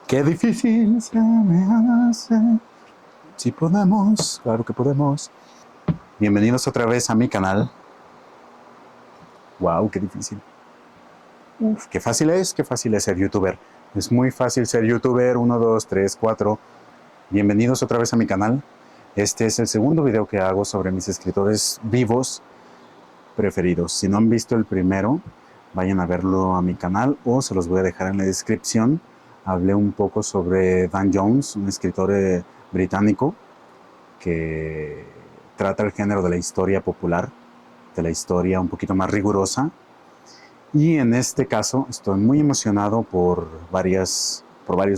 Qué difícil se me hace. Si podemos, claro que podemos. Bienvenidos otra vez a mi canal. Wow, qué difícil. Uf, qué fácil es ser youtuber. Es muy fácil ser youtuber. 1, 2, 3, 4. Bienvenidos otra vez a mi canal. Este es el segundo video que hago sobre mis escritores vivos preferidos. Si no han visto el primero, vayan a verlo a mi canal o se los voy a dejar en la descripción. Hablé un poco sobre Dan Jones, un escritor británico que trata el género de la historia popular, de la historia un poquito más rigurosa. Y en este caso estoy muy emocionado por varios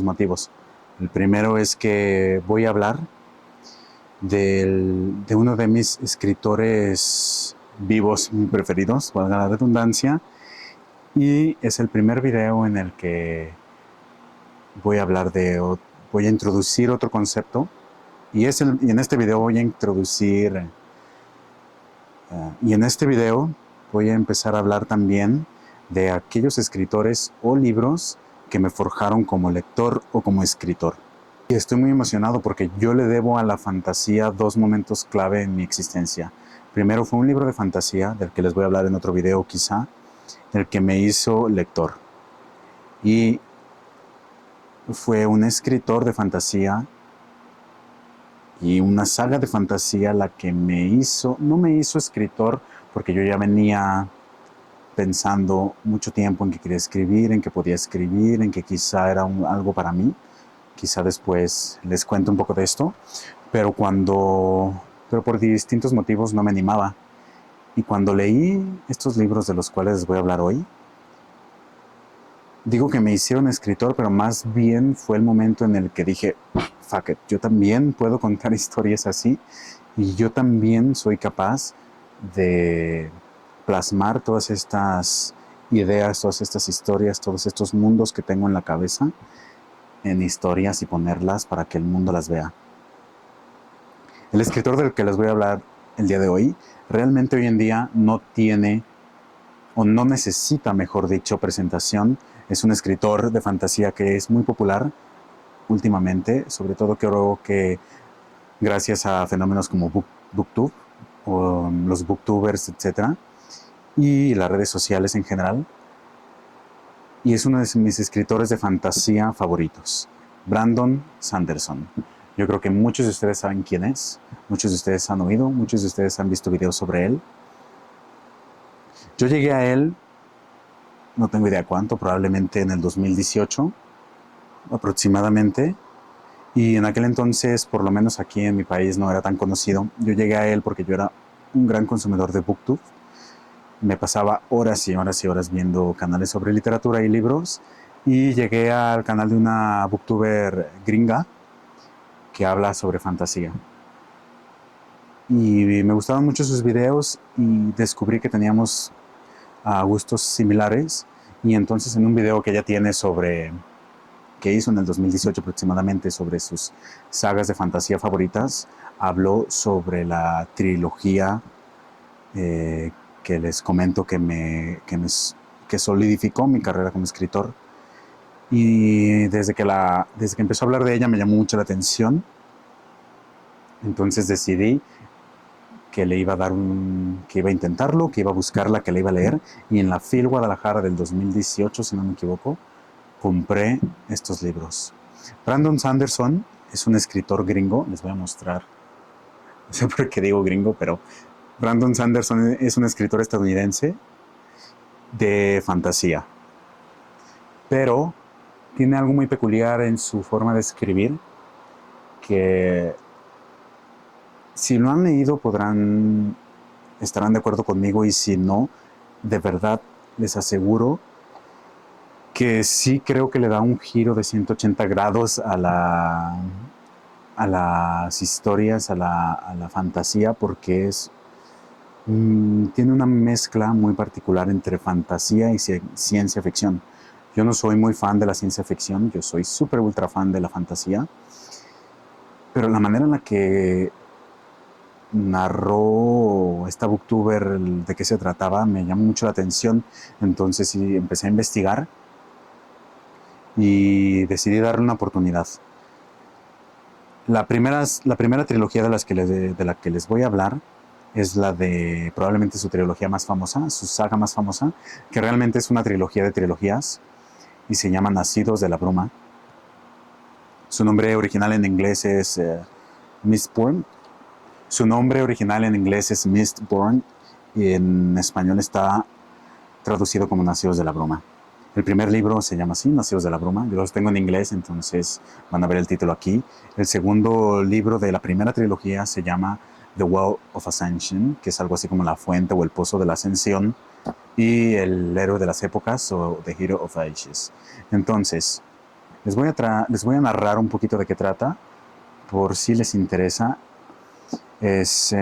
motivos. El primero es que voy a hablar de uno de mis escritores vivos preferidos, valga la redundancia, y es el primer video en el que voy a hablar voy a introducir otro concepto, y en este video voy a introducir, y en este video voy a empezar a hablar también de aquellos escritores o libros que me forjaron como lector o como escritor. Y estoy muy emocionado porque yo le debo a la fantasía dos momentos clave en mi existencia. Primero fue un libro de fantasía, del que les voy a hablar en otro video quizá, el que me hizo lector. Y fue un escritor de fantasía y una saga de fantasía la que no me hizo escritor, porque yo ya venía pensando mucho tiempo en que quería escribir, en que podía escribir, en que quizá era algo para mí. Quizá después les cuento un poco de esto, pero por distintos motivos no me animaba. Y cuando leí estos libros de los cuales les voy a hablar hoy, digo que me hicieron escritor, pero más bien fue el momento en el que dije, fuck it, yo también puedo contar historias así y yo también soy capaz de plasmar todas estas ideas, todas estas historias, todos estos mundos que tengo en la cabeza en historias y ponerlas para que el mundo las vea. El escritor del que les voy a hablar el día de hoy realmente hoy en día no tiene o no necesita, mejor dicho, presentación. Es un escritor de fantasía que es muy popular últimamente, sobre todo creo que gracias a fenómenos como BookTube o los booktubers, etcétera, y las redes sociales en general. Y es uno de mis escritores de fantasía favoritos, Brandon Sanderson. Yo creo que muchos de ustedes saben quién es, muchos de ustedes han oído, muchos de ustedes han visto videos sobre él. Yo llegué a él, no tengo idea cuánto, probablemente en el 2018 aproximadamente, y en aquel entonces, por lo menos aquí en mi país, no era tan conocido. Yo llegué a él porque yo era un gran consumidor de BookTube. Me pasaba horas y horas y horas viendo canales sobre literatura y libros, y llegué al canal de una booktuber gringa que habla sobre fantasía. Y me gustaban mucho sus videos y descubrí que teníamos gustos similares. Y entonces en un video que ella tiene que hizo en el 2018 aproximadamente sobre sus sagas de fantasía favoritas, habló sobre la trilogía que les comento que solidificó mi carrera como escritor. Y desde que empezó a hablar de ella me llamó mucho la atención. Entonces decidí que que iba a intentarlo, que iba a buscarla, que la iba a leer. Y en la FIL Guadalajara del 2018, si no me equivoco, compré estos libros. Brandon Sanderson es un escritor gringo. Les voy a mostrar. No sé por qué digo gringo, pero Brandon Sanderson es un escritor estadounidense de fantasía. Pero tiene algo muy peculiar en su forma de escribir, que si lo han leído estarán de acuerdo conmigo, y si no, de verdad les aseguro que sí creo que le da un giro de 180 grados a las historias, a la fantasía, porque tiene una mezcla muy particular entre fantasía y ciencia ficción. Yo no soy muy fan de la ciencia ficción, yo soy súper ultra fan de la fantasía, pero la manera en la que narró esta booktuber de qué se trataba me llamó mucho la atención. Entonces sí, empecé a investigar y decidí darle una oportunidad. La primera trilogía de la que les voy a hablar es la de probablemente su trilogía más famosa, su saga más famosa, que realmente es una trilogía de trilogías y se llama Nacidos de la Bruma. Su nombre original en inglés es Mistborn. Su nombre original en inglés es Mistborn y en español está traducido como Nacidos de la Bruma. El primer libro se llama así, Nacidos de la Bruma. Yo los tengo en inglés, entonces van a ver el título aquí. El segundo libro de la primera trilogía se llama The Well of Ascension, que es algo así como la fuente o el pozo de la ascensión, y el héroe de las épocas o The Hero of Ages. Entonces, les voy a narrar un poquito de qué trata, por si les interesa. Nos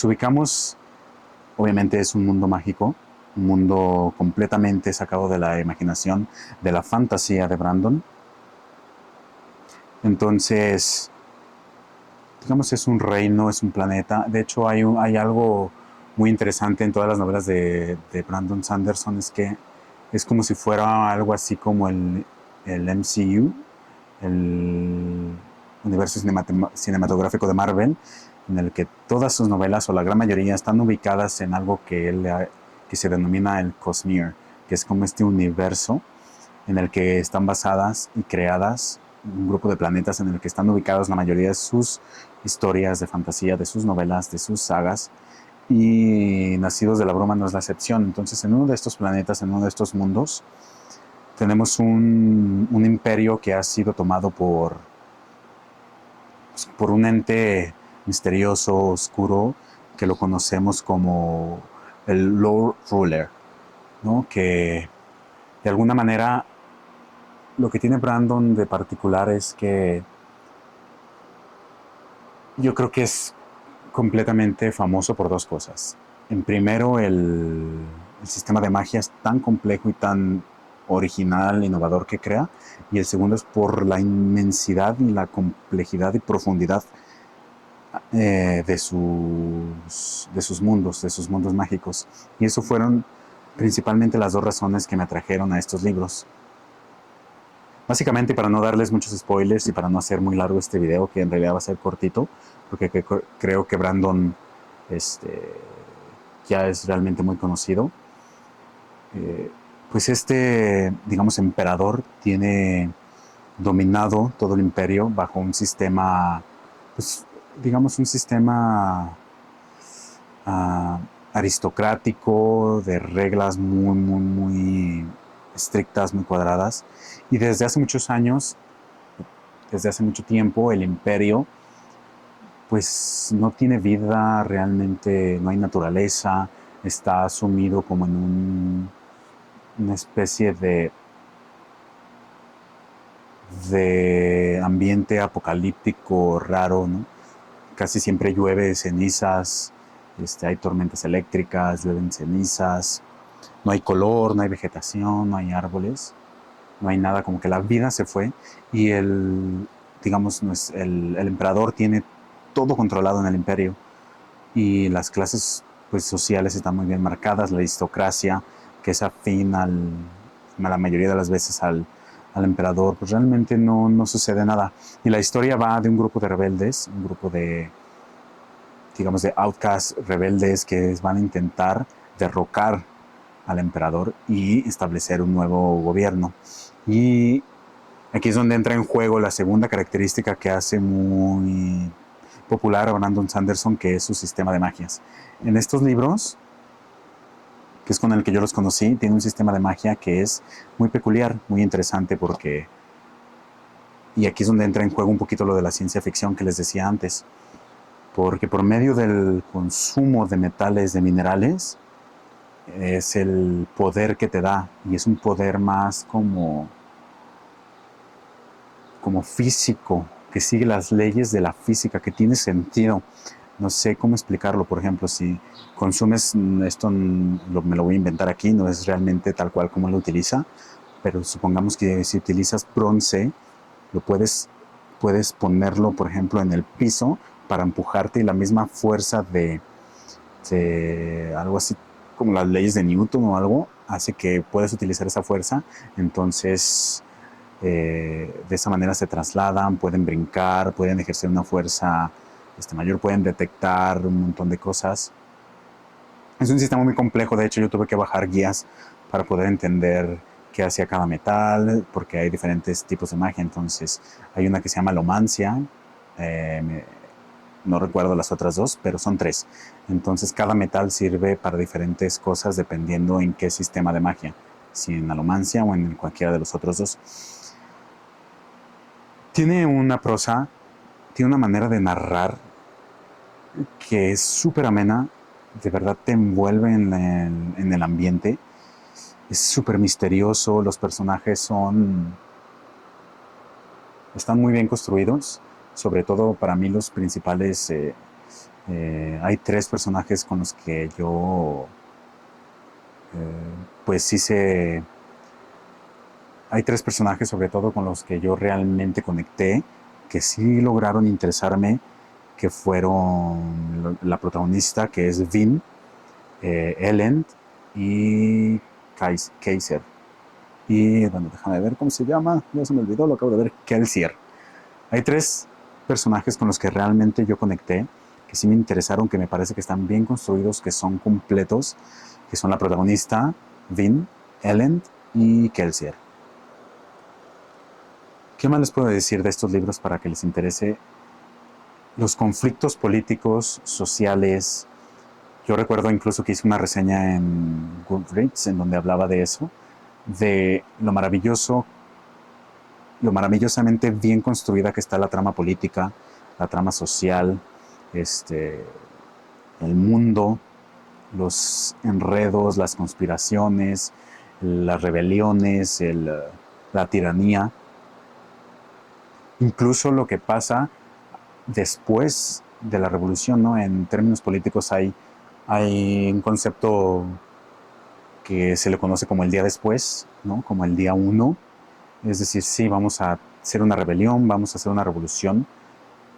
ubicamos, obviamente es un mundo mágico, un mundo completamente sacado de la imaginación, de la fantasía de Brandon. Entonces, digamos, es un reino, es un planeta. De hecho, hay algo muy interesante en todas las novelas de Brandon Sanderson, es que es como si fuera algo así como el MCU, el universo cinematográfico de Marvel, en el que todas sus novelas, o la gran mayoría, están ubicadas en algo que se denomina el Cosmere, que es como este universo en el que están basadas y creadas un grupo de planetas en el que están ubicados la mayoría de sus historias de fantasía, de sus novelas, de sus sagas, y Nacidos de la Bruma no es la excepción. Entonces, en uno de estos planetas, en uno de estos mundos, tenemos un imperio que ha sido tomado por un ente misterioso, oscuro, que lo conocemos como el Lord Ruler, ¿no? Que de alguna manera lo que tiene Brandon de particular es que yo creo que es completamente famoso por dos cosas. En primero, el sistema de magia es tan complejo y tan original, innovador que crea. Y el segundo es por la inmensidad y la complejidad y profundidad de sus mundos mágicos. Y eso fueron principalmente las dos razones que me atrajeron a estos libros. Básicamente, para no darles muchos spoilers y para no hacer muy largo este video, que en realidad va a ser cortito, porque creo que Brandon ya es realmente muy conocido. Pues digamos, emperador tiene dominado todo el imperio bajo un sistema, pues, digamos, un sistema uh, aristocrático, de reglas muy estrictas, muy cuadradas. Y desde hace muchos años, desde hace mucho tiempo, el imperio pues no tiene vida realmente, no hay naturaleza, está sumido como en una especie de ambiente apocalíptico raro, ¿no? Casi siempre llueve cenizas, hay tormentas eléctricas, llueven cenizas, no hay color, no hay vegetación, no hay árboles, no hay nada, como que la vida se fue y digamos, el emperador tiene todo controlado en el imperio y las clases pues, sociales están muy bien marcadas, la aristocracia que es afín a la mayoría de las veces al emperador, pues realmente no sucede nada. Y la historia va de un grupo de rebeldes, un grupo de, digamos, de outcasts rebeldes que van a intentar derrocar al emperador y establecer un nuevo gobierno. Y aquí es donde entra en juego la segunda característica que hace muy popular a Brandon Sanderson, que es su sistema de magias. En estos libros, que es con el que yo los conocí, tiene un sistema de magia que es muy peculiar, muy interesante porque... Y aquí es donde entra en juego un poquito lo de la ciencia ficción que les decía antes. Porque por medio del consumo de metales, de minerales, es el poder que te da. Y es un poder más como físico, que sigue las leyes de la física, que tiene sentido. No sé cómo explicarlo. Por ejemplo, si consumes esto, me lo voy a inventar aquí, no es realmente tal cual como lo utiliza, pero supongamos que si utilizas bronce, puedes ponerlo, por ejemplo, en el piso para empujarte y la misma fuerza de algo así como las leyes de Newton o algo, hace que puedas utilizar esa fuerza. Entonces, de esa manera se trasladan, pueden brincar, pueden ejercer una fuerza mayor, pueden detectar un montón de cosas. Es un sistema muy complejo, de hecho yo tuve que bajar guías para poder entender qué hacía cada metal, porque hay diferentes tipos de magia. Entonces hay una que se llama alomancia, no recuerdo las otras dos, pero son 3. Entonces cada metal sirve para diferentes cosas dependiendo en qué sistema de magia, si en alomancia o en cualquiera de los otros 2. Tiene una prosa, tiene una manera de narrar que es súper amena, de verdad te envuelve en el ambiente, es súper misterioso, los personajes están muy bien construidos, sobre todo para mí los principales, hay 3 personajes con los que yo, pues sí se... Hay 3 personajes sobre todo con los que yo realmente conecté, que sí lograron interesarme, que fueron la protagonista, que es Vin, Elend y Kaiser. Y bueno, déjame ver cómo se llama, ya se me olvidó, lo acabo de ver, Kelsier. Hay 3 personajes con los que realmente yo conecté, que sí me interesaron, que me parece que están bien construidos, que son completos, que son la protagonista, Vin, Elend y Kelsier. ¿Qué más les puedo decir de estos libros para que les interese? Los conflictos políticos, sociales. Yo recuerdo incluso que hice una reseña en Goodreads en donde hablaba de eso, de lo maravilloso, lo maravillosamente bien construida que está la trama política, la trama social, el mundo, los enredos, las conspiraciones, las rebeliones, la tiranía, incluso lo que pasa después de la revolución, ¿no? En términos políticos hay un concepto que se le conoce como el día después, ¿no? Como el día 1. Es decir, sí, vamos a hacer una rebelión, vamos a hacer una revolución,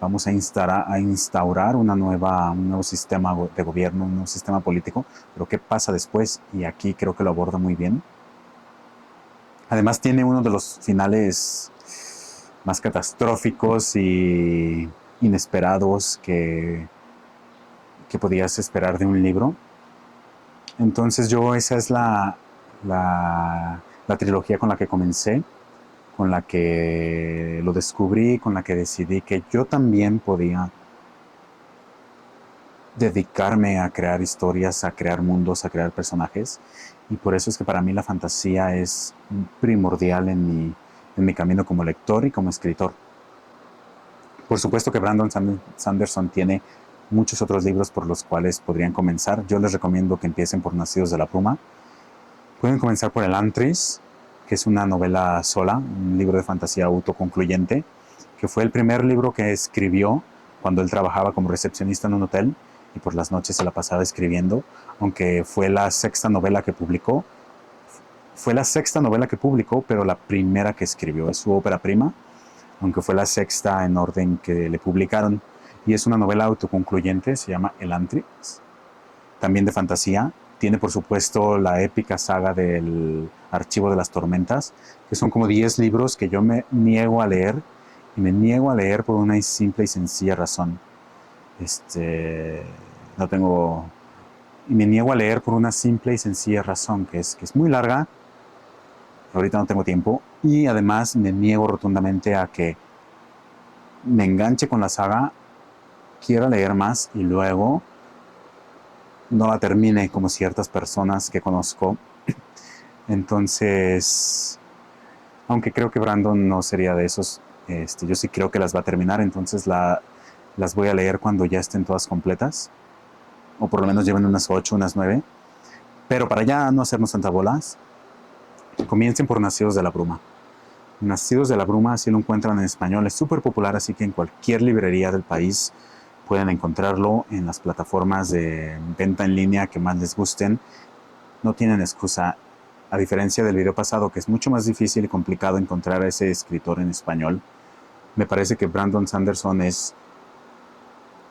vamos a instaurar un nuevo sistema de gobierno, un nuevo sistema político, pero ¿qué pasa después? Y aquí creo que lo aborda muy bien. Además tiene uno de los finales más catastróficos y inesperados que podías esperar de un libro. Entonces esa es la trilogía con la que comencé, con la que lo descubrí, con la que decidí que yo también podía dedicarme a crear historias, a crear mundos, a crear personajes. Y por eso es que para mí la fantasía es primordial en mi camino como lector y como escritor. Por supuesto que Brandon Sanderson tiene muchos otros libros por los cuales podrían comenzar. Yo les recomiendo que empiecen por Nacidos de la Bruma. Pueden comenzar por Elantris, que es una novela sola, un libro de fantasía autoconcluyente, que fue el primer libro que escribió cuando él trabajaba como recepcionista en un hotel y por las noches se la pasaba escribiendo, aunque fue la 6ª novela que publicó. Fue la 6ª novela que publicó, pero la primera que escribió. Es su ópera prima, aunque fue la 6ª en orden que le publicaron. Y es una novela autoconcluyente, se llama Elantris, también de fantasía. Tiene, por supuesto, la épica saga del Archivo de las Tormentas, que son como 10 libros que yo me niego a leer, y me niego a leer por una simple y sencilla razón. No tengo... Y me niego a leer por una simple y sencilla razón, que es muy larga, ahorita no tengo tiempo, y además me niego rotundamente a que me enganche con la saga, quiera leer más y luego no la termine como ciertas personas que conozco. Entonces, aunque creo que Brandon no sería de esos, yo sí creo que las va a terminar, entonces las voy a leer cuando ya estén todas completas, o por lo menos lleven unas 8, unas 9. Pero para ya no hacernos tantas bolas, comiencen por Nacidos de la Bruma. Nacidos de la Bruma, si lo encuentran en español, es súper popular, así que en cualquier librería del país pueden encontrarlo, en las plataformas de venta en línea que más les gusten. No tienen excusa, a diferencia del video pasado, que es mucho más difícil y complicado encontrar a ese escritor en español. Me parece que Brandon Sanderson es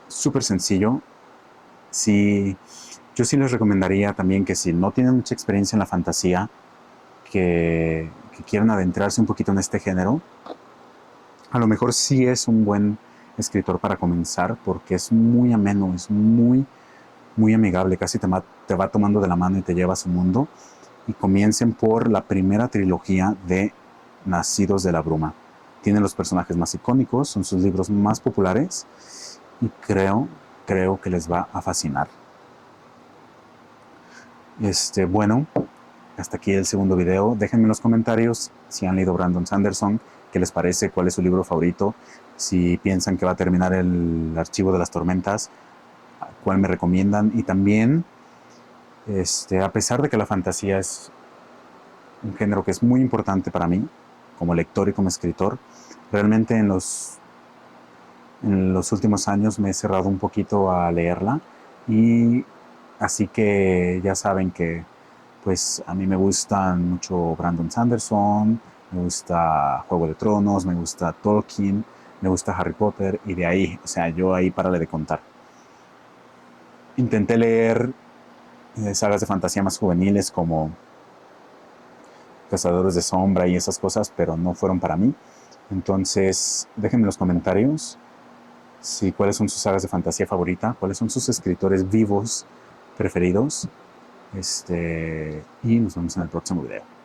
súper sencillo. Sí, Yo sí les recomendaría también que si no tienen mucha experiencia en la fantasía, que quieran adentrarse un poquito en este género, a lo mejor sí es un buen escritor para comenzar porque es muy ameno, es muy amigable, casi te va tomando de la mano y te lleva a su mundo. Y comiencen por la primera trilogía de Nacidos de la Bruma. Tienen los personajes más icónicos, son sus libros más populares y creo que les va a fascinar. Bueno, hasta aquí el segundo video. Déjenme en los comentarios si han leído Brandon Sanderson, qué les parece, cuál es su libro favorito, si piensan que va a terminar el Archivo de las Tormentas, cuál me recomiendan. Y también, a pesar de que la fantasía es un género que es muy importante para mí, como lector y como escritor, realmente en los últimos años me he cerrado un poquito a leerla, y así que ya saben que pues a mí me gustan mucho Brandon Sanderson, me gusta Juego de Tronos, me gusta Tolkien, me gusta Harry Potter, y de ahí, o sea, yo ahí párale de contar. Intenté leer sagas de fantasía más juveniles como Cazadores de Sombra y esas cosas, pero no fueron para mí. Entonces, déjenme en los comentarios si cuáles son sus sagas de fantasía favorita, cuáles son sus escritores vivos preferidos. Y nos vemos en el próximo video.